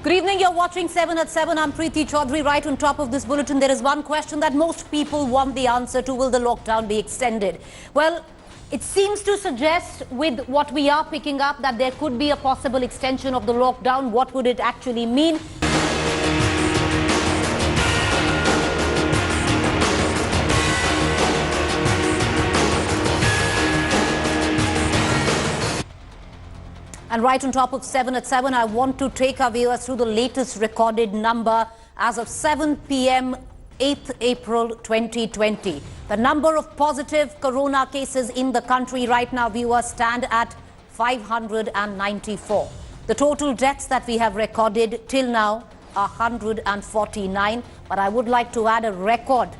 Good evening, you're watching 7 at 7. I'm Preeti Chaudhary. Right on top of this bulletin, there is one question that most people want the answer to. Will the lockdown be extended? Well, it seems to suggest with what we are picking up that there could be a possible extension of the lockdown. What would it actually mean? And right on top of 7 at 7, I want to take our viewers through the latest recorded number as of 7 p.m. 8th April 2020. The number of positive corona cases in the country right now, viewers, stand at 594. The total deaths that we have recorded till now are 149. But I would like to add a record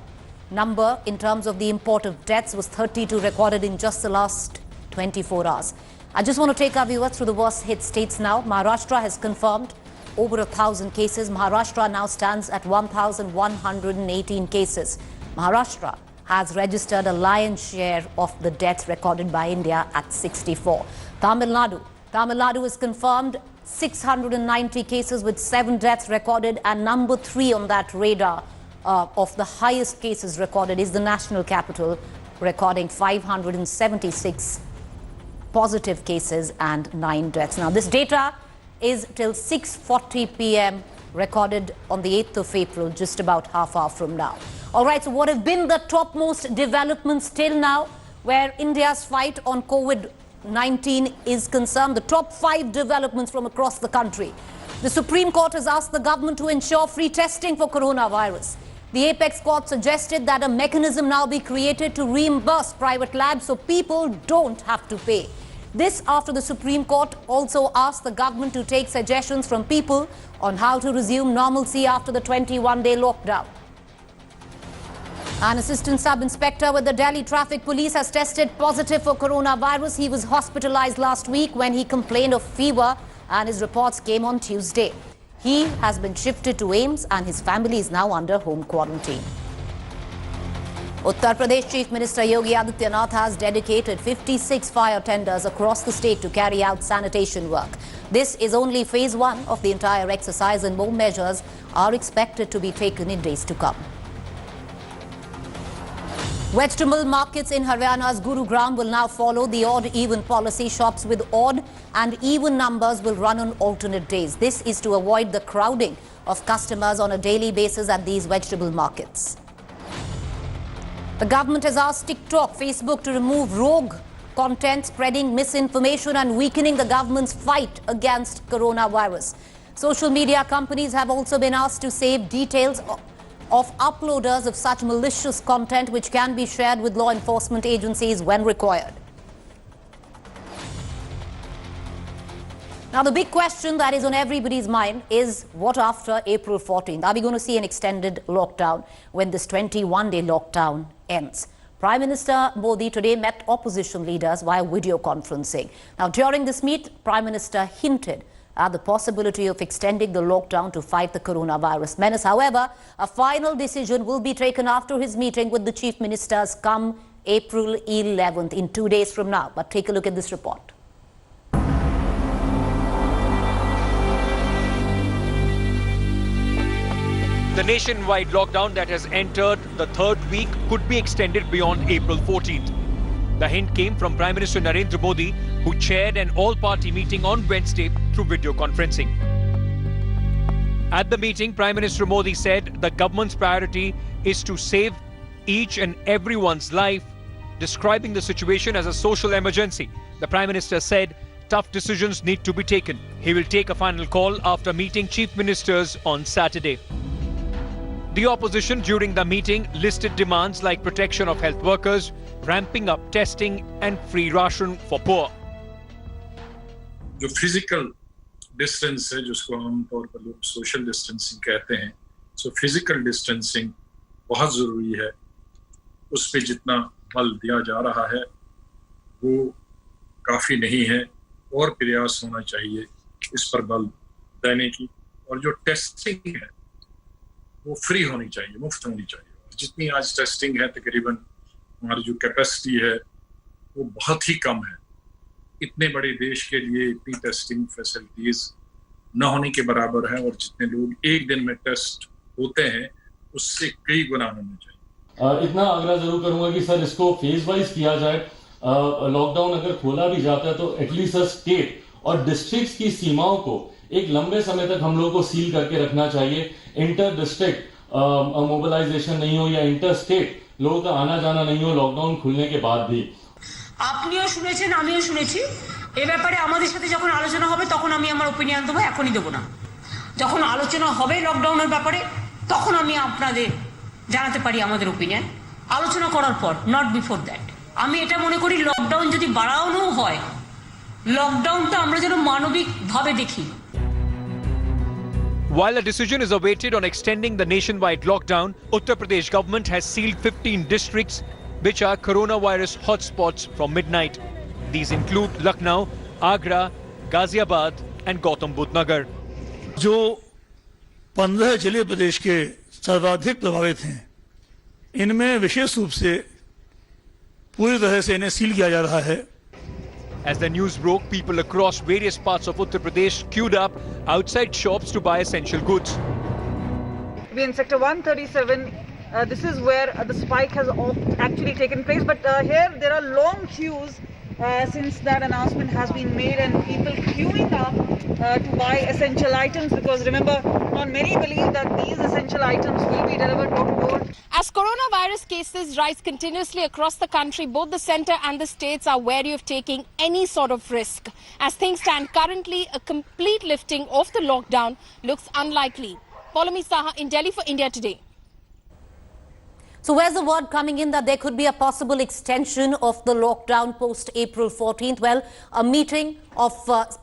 number in terms of the import of deaths was 32 recorded in just the last 24 hours. I just want to take our viewers through the worst hit states now. Maharashtra has confirmed over 1,000 cases. Maharashtra now stands at 1,118 cases. Maharashtra has registered a lion's share of the deaths recorded by India at 64. Tamil Nadu has confirmed 690 cases with 7 deaths recorded, and number 3 on that radar of the highest cases recorded is the national capital, recording 576 positive cases and 9 deaths. Now, this data is till 6:40 p.m. recorded on the 8th of April, just about half hour from now. All right, so what have been the topmost developments till now where India's fight on COVID-19 is concerned? The top 5 developments from across the country. The Supreme Court has asked the government to ensure free testing for coronavirus. The Apex Court suggested that a mechanism now be created to reimburse private labs so people don't have to pay. This after the Supreme Court also asked the government to take suggestions from people on how to resume normalcy after the 21-day lockdown. An assistant sub-inspector with the Delhi Traffic Police has tested positive for coronavirus. He was hospitalized last week when he complained of fever, and his reports came on Tuesday. He has been shifted to AIIMS and his family is now under home quarantine. Uttar Pradesh Chief Minister Yogi Adityanath has dedicated 56 fire tenders across the state to carry out sanitation work. This is only phase 1 of the entire exercise, and more measures are expected to be taken in days to come. Vegetable markets in Haryana's Gurugram will now follow the odd-even policy. Shops with odd and even numbers will run on alternate days. This is to avoid the crowding of customers on a daily basis at these vegetable markets. The government has asked TikTok, Facebook to remove rogue content spreading misinformation and weakening the government's fight against coronavirus. Social media companies have also been asked to save details of uploaders of such malicious content, which can be shared with law enforcement agencies when required. Now, the big question that is on everybody's mind is what after April 14th? Are we going to see an extended lockdown when this 21-day lockdown ends? Prime Minister Modi today met opposition leaders via video conferencing. Now, during this meet, Prime Minister hinted at the possibility of extending the lockdown to fight the coronavirus menace. However, a final decision will be taken after his meeting with the chief ministers come April 11th, in 2 days from now. But take a look at this report. The nationwide lockdown that has entered the 3rd week could be extended beyond April 14th. The hint came from Prime Minister Narendra Modi, who chaired an all-party meeting on Wednesday through video conferencing. At the meeting, Prime Minister Modi said the government's priority is to save each and everyone's life, describing the situation as a social emergency. The Prime Minister said tough decisions need to be taken. He will take a final call after meeting chief ministers on Saturday. The opposition during the meeting listed demands like protection of health workers, ramping up testing and free ration for poor. जो physical distance है, जिसको आमतौर पर लोग social distancing कहते हैं, so physical distancing बहुत जरूरी है. उस पे जितना बल दिया जा रहा है वो काफी नहीं है और प्रयास होना चाहिए इस पर बल देने की. और जो टेस्टिंग है वो फ्री होनी चाहिए, मुफ्त होनी चाहिए. जितनी आज टेस्टिंग है, तकरीबन हमारी जो कैपेसिटी है वो बहुत ही कम है. इतने बड़े देश के लिए इतनी टेस्टिंग फैसिलिटीज न होने के बराबर है, और जितने लोग एक दिन में टेस्ट होते हैं उससे कई गुना होने चाहिए। इतना आग्रह जरूर करूंगा कि सर इसको फेज वाइज किया जाए। लॉकडाउन अगर खोला भी जाता है तो एटलीस्ट स्टेट और डिस्ट्रिक्ट्स की सीमाओं को एक लंबे समय तक हम लोगों को सील करके रखना चाहिए। इंटर डिस्ट्रिक्ट मोबिलाइजेशन नहीं हो या इंटर स्टेट लोगों का आना जाना नहीं हो लॉकडाउन खुलने के बाद भी। আপনিও শুনেছেন, আমিও শুনেছি। এই ব্যাপারে আমাদের সাথে যখন আলোচনা হবে তখন আমি আমার ওপিনিয়ন দেবো, এখনই দেবো না। যখন আলোচনা হবে লকডাউনের ব্যাপারে তখন আমি আপনাদের জানাতে পারি আমাদের ওপিনিয়ন, আলোচনা করার পর, নট বিফোর দ্যাট। আমি এটা মনে করি লকডাউন যদি বাড়ানো হয়, লকডাউনটা আমরা যেন মানবিকভাবে দেখি। While a decision is awaited on extending the nationwide lockdown, Uttar Pradesh government has sealed 15 districts which are coronavirus hotspots from midnight. These include Lucknow, Agra, Ghaziabad and Gautam Budh Nagar. जो 15 जिले प्रदेश के सर्वाधिक प्रभावित हैं, इनमें विशेष रूप से पूरी तरह से इन्हें सील किया जा रहा है। As the news broke, people across various parts of Uttar Pradesh queued up outside shops to buy essential goods. We're in sector 137. This is where the spike has actually taken place, but here there are long queues since that announcement has been made, and people queuing up to buy essential items, because remember, not many believe that these essential items will be delivered door to door. As coronavirus cases rise continuously across the country, both the centre and the states are wary of taking any sort of risk. As things stand currently, a complete lifting of the lockdown looks unlikely. Paulami Saha in Delhi for India Today. So where's the word coming in that there could be a possible extension of the lockdown post April 14th? Well, a meeting of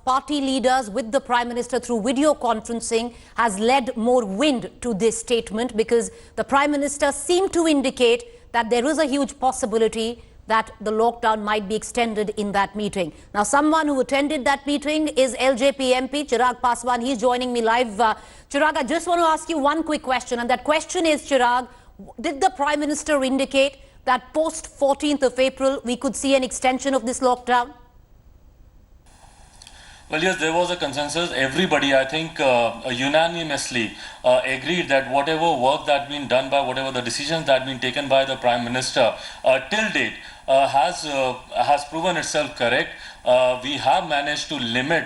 party leaders with the Prime Minister through video conferencing has led more wind to this statement, because the Prime Minister seemed to indicate that there is a huge possibility that the lockdown might be extended in that meeting. Now, someone who attended that meeting is LJP MP Chirag Paswan. He's joining me live. Chirag, I just want to ask you one quick question, and that question is, Chirag, did the Prime Minister indicate that post 14th of April we could see an extension of this lockdown? Well, yes, there was a consensus. Everybody, I think, unanimously agreed that whatever work that been done by, whatever the decisions that been taken by the Prime Minister till date has proven itself correct. We have managed to limit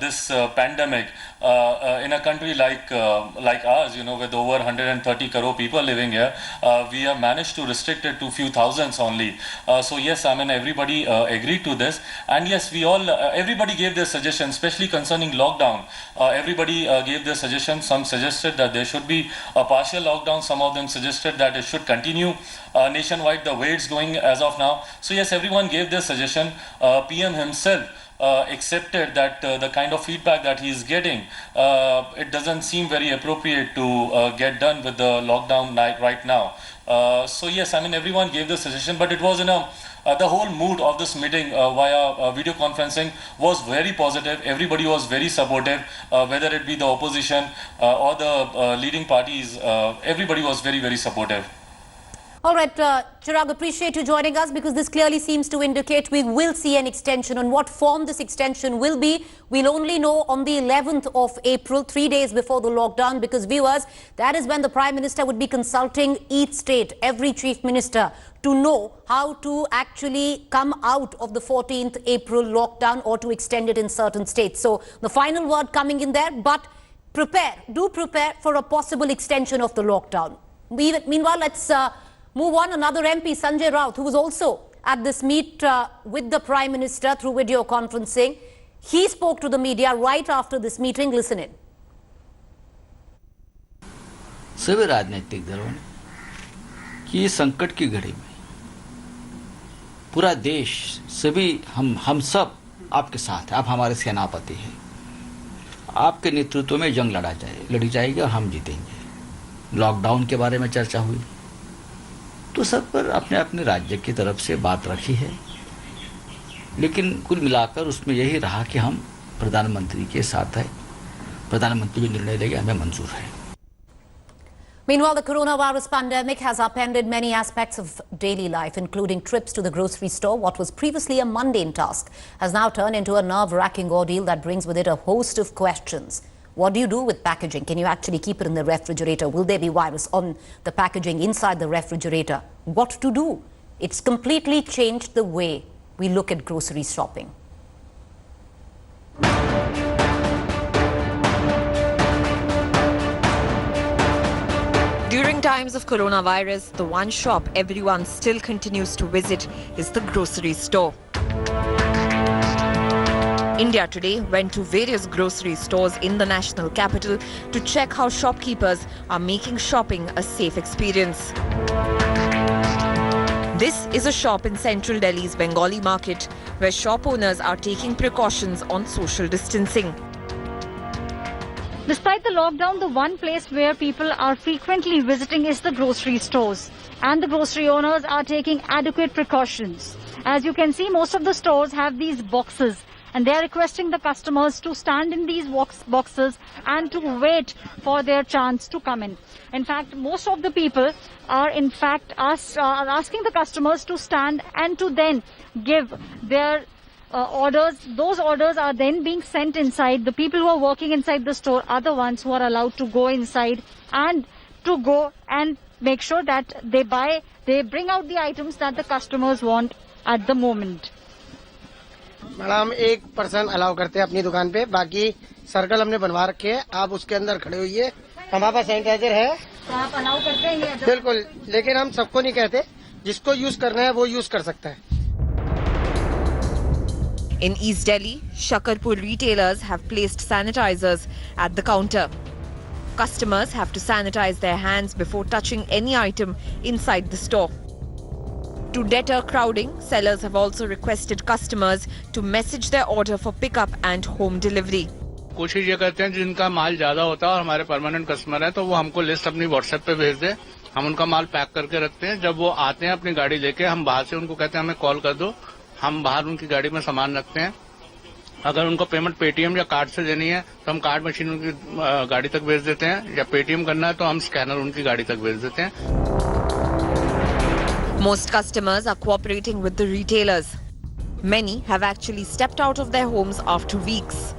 this pandemic in a country like ours, you know, with over 130 crore people living here. We have managed to restrict it to few thousands only. So yes, I mean, everybody agreed to this, and yes, everybody gave their suggestions, especially concerning lockdown. Everybody gave their suggestions. Some suggested that there should be a partial lockdown. Some of them suggested that it should continue nationwide the way it's going as of now. So yes, everyone gave their suggestion. PM himself accepted that the kind of feedback that he is getting, it doesn't seem very appropriate to get done with the lockdown right now. So yes, I mean, everyone gave the suggestion, but it was in the whole mood of this meeting via video conferencing was very positive. Everybody was very supportive, whether it be the opposition or the leading parties. Everybody was very, very supportive. All right, Chirag, appreciate you joining us, because this clearly seems to indicate we will see an extension. On what form this extension will be, we'll only know on the 11th of April, 3 days before the lockdown, because viewers, that is when the Prime Minister would be consulting each state, every Chief Minister, to know how to actually come out of the 14th April lockdown or to extend it in certain states. So the final word coming in there, but do prepare for a possible extension of the lockdown. Meanwhile, let's move on. Another MP, Sanjay Raut, who was also at this meet with the Prime Minister through video conferencing, he spoke to the media right after this meeting. Listen in. सभी राजनीतिक दलों ने कि इस संकट की घड़ी में पूरा देश, सभी हम सब आपके साथ हैं। आप हमारे सेनापति हैं। आपके नेतृत्व में जंग लड़ी जाएगी और हम जीतेंगे। लॉकडाउन के बारे में चर्चा हुई तो सब पर अपने अपने राज्य की तरफ से बात रखी है, लेकिन कुल मिलाकर उसमें यही रहा कि हम प्रधानमंत्री के साथ हैं। प्रधानमंत्री भी निर्णय लेंगे, हमें मंजूर है। Meanwhile, the coronavirus pandemic has upended many aspects of daily life, including trips to the grocery store. What was previously a mundane task has now turned into a nerve-wracking ordeal that brings with it a host of questions. What do you do with packaging? Can you actually keep it in the refrigerator? Will there be virus on the packaging inside the refrigerator? What to do? It's completely changed the way we look at grocery shopping. During times of coronavirus, the one shop everyone still continues to visit is the grocery store. India Today went to various grocery stores in the national capital to check how shopkeepers are making shopping a safe experience. This is a shop in central Delhi's Bengali market, where shop owners are taking precautions on social distancing. Despite the lockdown, the one place where people are frequently visiting is the grocery stores. And the grocery owners are taking adequate precautions. As you can see, most of the stores have these boxes. And they are requesting the customers to stand in these boxes and to wait for their chance to come in. In fact, most of the people are asking the customers to stand and to then give their orders. Those orders are then being sent inside. The people who are working inside the store are the ones who are allowed to go inside and to go and make sure that they bring out the items that the customers want at the moment. Madam एक person allow करते हैं अपनी दुकान पे, बाकी circle हमने बनवा रखे हैं, आप उसके अंदर खड़े होइए। हमारे पास सैनिटाइजर है, आप अलाउ करते हैं? बिल्कुल, लेकिन हम सबको नहीं कहते, जिसको यूज करना है वो यूज कर सकता है। In East Delhi, Shakarpur retailers have placed sanitizers at the counter. Customers have to sanitize their hands before touching any item inside the store. To deter crowding, sellers have also requested customers to message their order for pickup and home delivery. कोशिश ये करते हैं जिनका माल ज्यादा होता है और हमारे परमानेंट कस्टमर है तो वो हमको लिस्ट अपनी व्हाट्सएप पे भेज दे, हम उनका माल पैक करके रखते हैं। जब वो आते हैं अपनी गाड़ी लेके, हम बाहर से उनको कहते हैं हमें कॉल कर दो, हम बाहर उनकी गाड़ी में सामान रखते हैं। अगर उनको पेमेंट पेटीएम या कार्ड से देनी है तो हम कार्ड मशीन उनकी गाड़ी तक भेज देते हैं, या पेटीएम करना है तो हम स्कैनर उनकी गाड़ी तक भेज देते हैं। Most customers are cooperating with the retailers. Many have actually stepped out of their homes after weeks.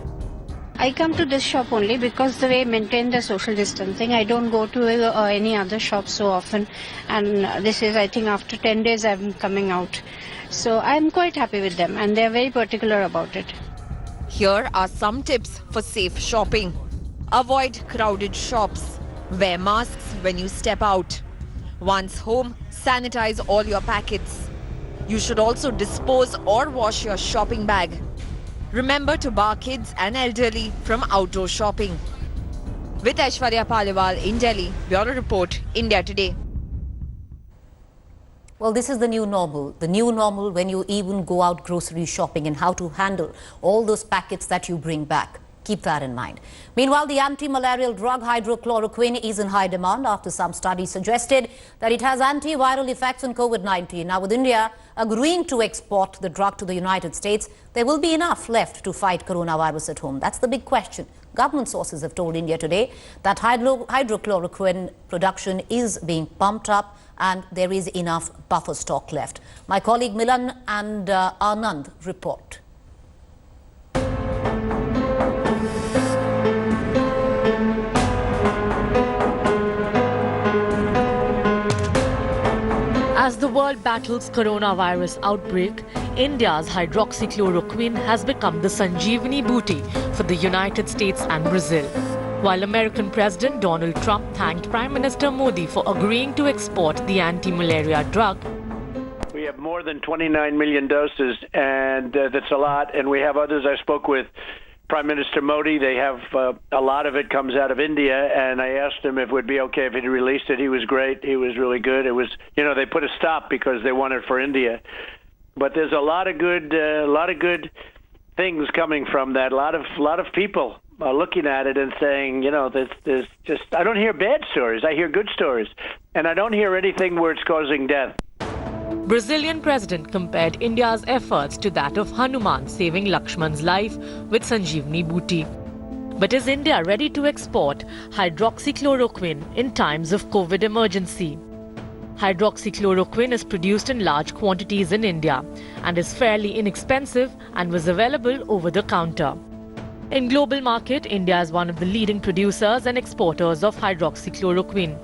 I come to this shop only because they maintain the social distancing. I don't go to any other shop so often, and this is, I think, after 10 days I'm coming out. So I'm quite happy with them, and they're very particular about it. Here are some tips for safe shopping. Avoid crowded shops. Wear masks when you step out. Once home, sanitize all your packets. You should also dispose or wash your shopping bag. Remember to bar kids and elderly from outdoor shopping. With Aishwarya Paliwal in Delhi, Bureau Report, India Today. Well, this is the new normal. The new normal when you even go out grocery shopping, and how to handle all those packets that you bring back. Keep that in mind. Meanwhile, the anti-malarial drug hydrochloroquine is in high demand after some studies suggested that it has antiviral effects on COVID-19. Now, with India agreeing to export the drug to the United States, there will be enough left to fight coronavirus at home. That's the big question. Government sources have told India Today that hydrochloroquine production is being pumped up and there is enough buffer stock left. My colleague Milan and Anand report. As the world battles coronavirus outbreak, India's hydroxychloroquine has become the Sanjeevani booty for the United States and Brazil. While American President Donald Trump thanked Prime Minister Modi for agreeing to export the anti-malaria drug. We have more than 29 million doses, and that's a lot. And we have others. I spoke with Prime Minister Modi. They have a lot of it comes out of India, and I asked him if it would be okay if he released it. He was great. He was really good. It was, they put a stop because they want it for India. But there's a lot of good things coming from that. A lot of people are looking at it and saying, there's just, I don't hear bad stories. I hear good stories, and I don't hear anything where it's causing death. Brazilian president compared India's efforts to that of Hanuman saving Lakshman's life with Sanjeevani booty. But is India ready to export hydroxychloroquine in times of COVID emergency? Hydroxychloroquine is produced in large quantities in India and is fairly inexpensive and was available over the counter. In global market, India is one of the leading producers and exporters of hydroxychloroquine.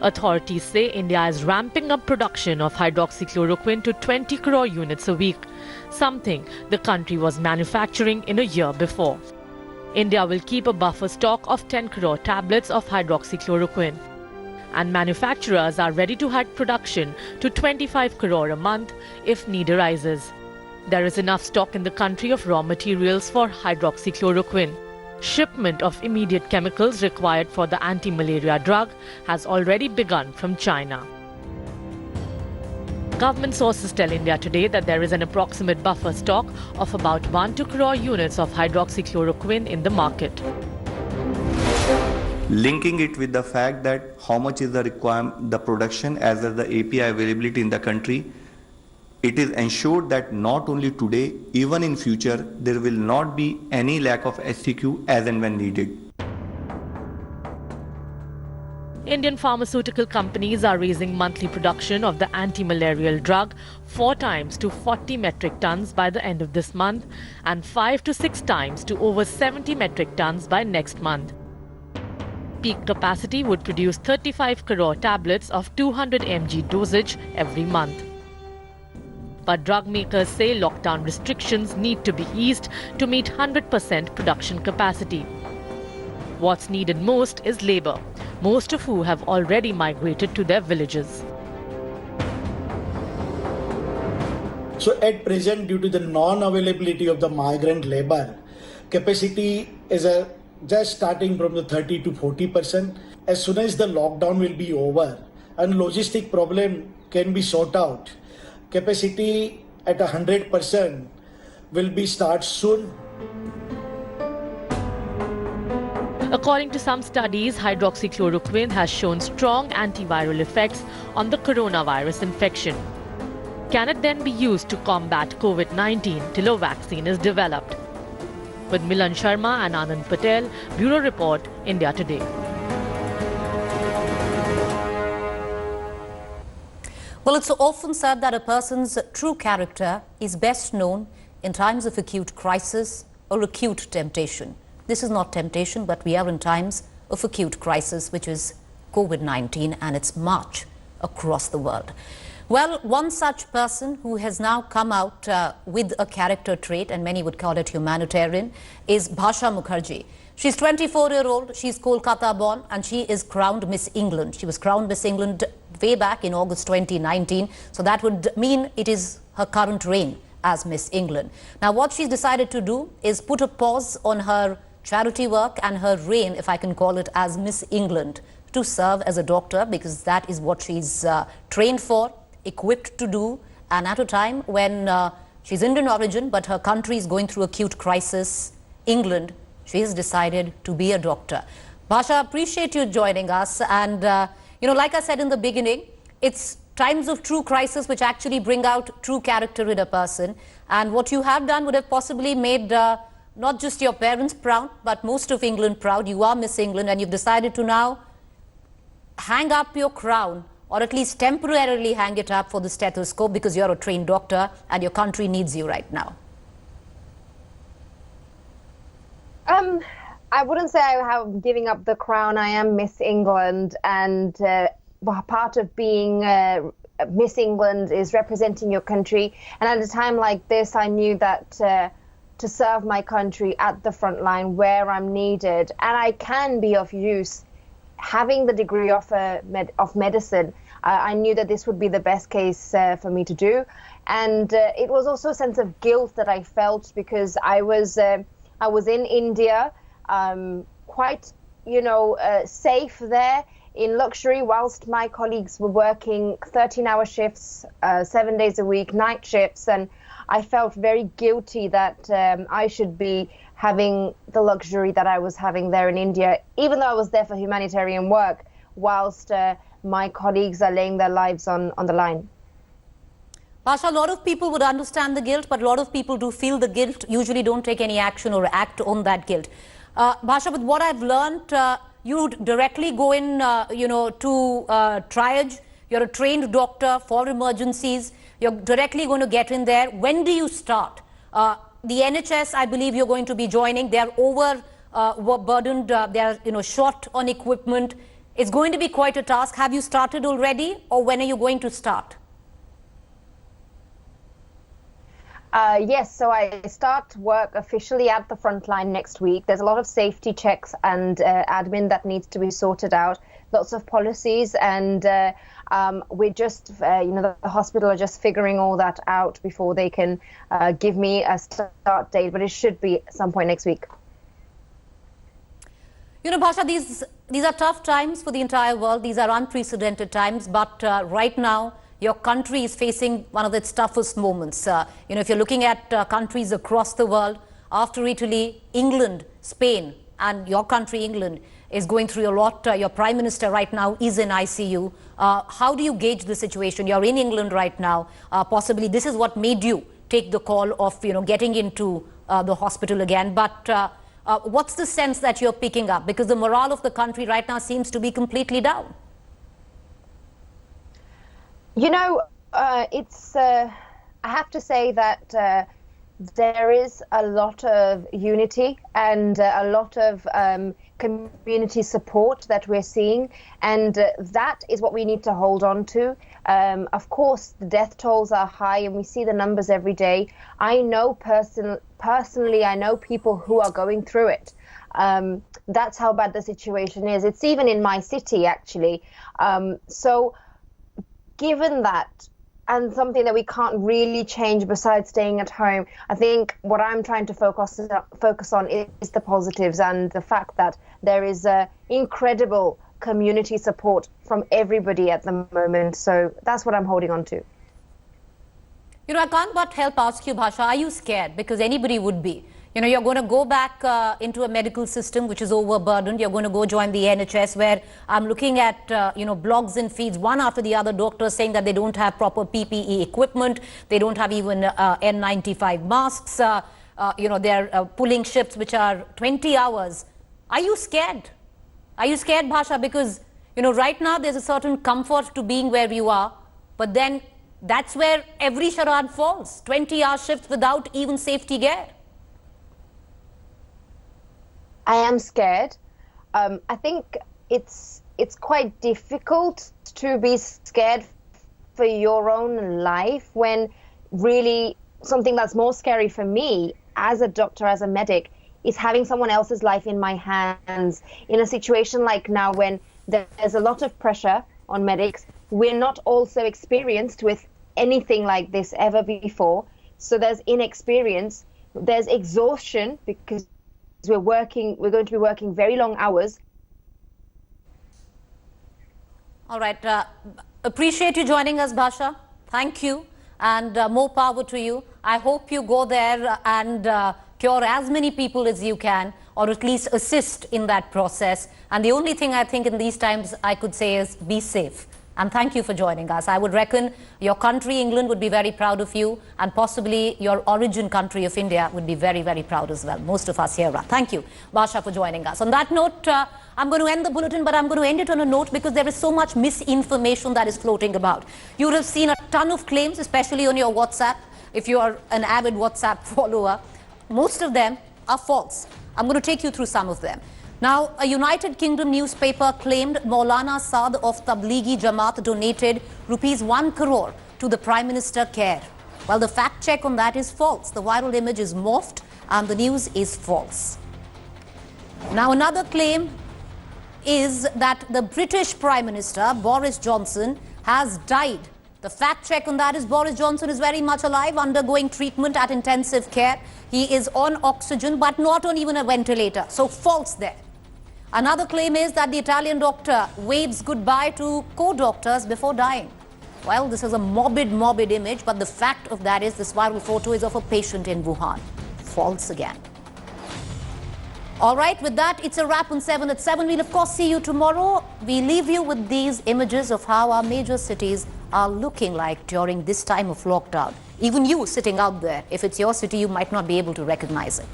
Authorities say India is ramping up production of hydroxychloroquine to 20 crore units a week, something the country was manufacturing in a year before. India will keep a buffer stock of 10 crore tablets of hydroxychloroquine. And manufacturers are ready to hike production to 25 crore a month if need arises. There is enough stock in the country of raw materials for hydroxychloroquine. Shipment of immediate chemicals required for the anti-malaria drug has already begun from China. Government sources tell India Today that there is an approximate buffer stock of about 1-2 crore units of hydroxychloroquine in the market. Linking it with the fact that how much is the production as well as the API availability in the country, it is ensured that not only today, even in future, there will not be any lack of SCQ as and when needed. Indian pharmaceutical companies are raising monthly production of the anti-malarial drug 4 times to 40 metric tons by the end of this month and 5 to 6 times to over 70 metric tons by next month. Peak capacity would produce 35 crore tablets of 200 mg dosage every month. But drug makers say lockdown restrictions need to be eased to meet 100% production capacity. What's needed most is labour, most of who have already migrated to their villages. So at present, due to the non-availability of the migrant labour, capacity is just starting from the 30 to 40%. As soon as the lockdown will be over and logistic problem can be sorted out, capacity at 100% will be start soon. According to some studies, hydroxychloroquine has shown strong antiviral effects on the coronavirus infection. Can it then be used to combat COVID-19 till a vaccine is developed? With Milan Sharma and Anand Patel, Bureau Report, India Today. Well, it's often said that a person's true character is best known in times of acute crisis or acute temptation. This is not temptation, but we are in times of acute crisis, which is COVID-19 and its march across the world. Well, one such person who has now come out with a character trait, and many would call it humanitarian, is Bhasha Mukherjee. She's 24-year-old, she's Kolkata born, and she is crowned Miss England. She was crowned Miss England way back in August 2019, so that would mean it is her current reign as Miss England. Now, what she's decided to do is put a pause on her charity work and her reign, if I can call it, as Miss England, to serve as a doctor, because that is what she's trained for, equipped to do, and at a time when she's Indian origin, but her country is going through acute crisis, England, she has decided to be a doctor. Bhasha, appreciate you joining us. And, like I said in the beginning, it's times of true crisis which actually bring out true character in a person. And what you have done would have possibly made not just your parents proud, but most of England proud. You are Miss England, and you've decided to now hang up your crown, or at least temporarily hang it up for the stethoscope, because you're a trained doctor and your country needs you right now. I wouldn't say I have giving up the crown. I am Miss England, and part of being Miss England is representing your country. And at a time like this, I knew that to serve my country at the front line where I'm needed, and I can be of use, having the degree of medicine, I knew that this would be the best case for me to do. And it was also a sense of guilt that I felt, because I was in India, quite, safe there in luxury, whilst my colleagues were working 13-hour shifts, 7 days a week, night shifts. And I felt very guilty that I should be having the luxury that I was having there in India, even though I was there for humanitarian work, whilst my colleagues are laying their lives on the line. Pasha, a lot of people would understand the guilt, but a lot of people do feel the guilt, usually don't take any action or act on that guilt. Pasha, with what I've learned, you directly go in, to triage. You're a trained doctor for emergencies. You're directly going to get in there. When do you start? The NHS, I believe you're going to be joining. They're overburdened. They're short on equipment. It's going to be quite a task. Have you started already, or when are you going to start? Yes, so I start work officially at the front line next week. There's a lot of safety checks and admin that needs to be sorted out, lots of policies, and we're just, the hospital are just figuring all that out before they can give me a start date, but it should be at some point next week. Bhasha, these are tough times for the entire world. These are unprecedented times, but right now, your country is facing one of its toughest moments. If you're looking at countries across the world, after Italy, England, Spain, and your country, England, is going through a lot. Your Prime Minister right now is in ICU. How do you gauge the situation? You're in England right now. Possibly this is what made you take the call of getting into the hospital again. But what's the sense that you're picking up? Because the morale of the country right now seems to be completely down. I have to say that there is a lot of unity and a lot of community support that we're seeing, and that is what we need to hold on to. Of course, the death tolls are high and we see the numbers every day. I know personally, I know people who are going through it. That's how bad the situation is. It's even in my city, actually. So given that, and something that we can't really change besides staying at home, I think what I'm trying to focus on is the positives and the fact that there is incredible community support from everybody at the moment. So that's what I'm holding on to. I can't but help ask you, Bhasha, are you scared? Because anybody would be. You're going to go back into a medical system which is overburdened. You're going to go join the NHS, where I'm looking at, blogs and feeds, one after the other, doctors saying that they don't have proper PPE equipment. They don't have even N95 masks. They're pulling shifts which are 20 hours. Are you scared? Are you scared, Bhasha? Because, right now there's a certain comfort to being where you are. But then that's where every charade falls. 20-hour shifts without even safety gear. I am scared. I think it's quite difficult to be scared for your own life when really something that's more scary for me as a doctor, as a medic, is having someone else's life in my hands in a situation like now when there's a lot of pressure on medics. We're not also experienced with anything like this ever before. So there's inexperience, there's exhaustion because we're going to be working very long hours. All right. Appreciate you joining us, Bhasha. Thank you. And more power to you. I hope you go there and cure as many people as you can, or at least assist in that process. And the only thing I think in these times I could say is be safe. And thank you for joining us. I would reckon your country, England, would be very proud of you, and possibly your origin country of India would be very, very proud as well. Most of us here are. Thank you, Bhasha, for joining us. On that note, I'm going to end the bulletin, but I'm going to end it on a note because there is so much misinformation that is floating about. You would have seen a ton of claims, especially on your WhatsApp. If you are an avid WhatsApp follower, most of them are false. I'm going to take you through some of them. Now, a United Kingdom newspaper claimed Maulana Saad of Tablighi Jamaat donated ₹1 crore to the Prime Minister care. Well, the fact check on that is false. The viral image is morphed and the news is false. Now, another claim is that the British Prime Minister, Boris Johnson, has died. The fact check on that is Boris Johnson is very much alive, undergoing treatment at intensive care. He is on oxygen, but not on even a ventilator. So false there. Another claim is that the Italian doctor waves goodbye to co-doctors before dying. Well, this is a morbid image, but the fact of that is this viral photo is of a patient in Wuhan. False again. All right, with that, it's a wrap on 7 at 7. We'll, of course, see you tomorrow. We leave you with these images of how our major cities are looking like during this time of lockdown? Even you sitting out there, if it's your city, you might not be able to recognize it.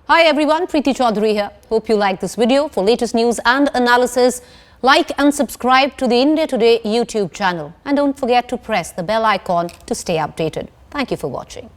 Hi everyone, Preeti Chaudhary here. Hope you like this video. For latest news and analysis, like and subscribe to the India Today YouTube channel. And don't forget to press the bell icon to stay updated. Thank you for watching.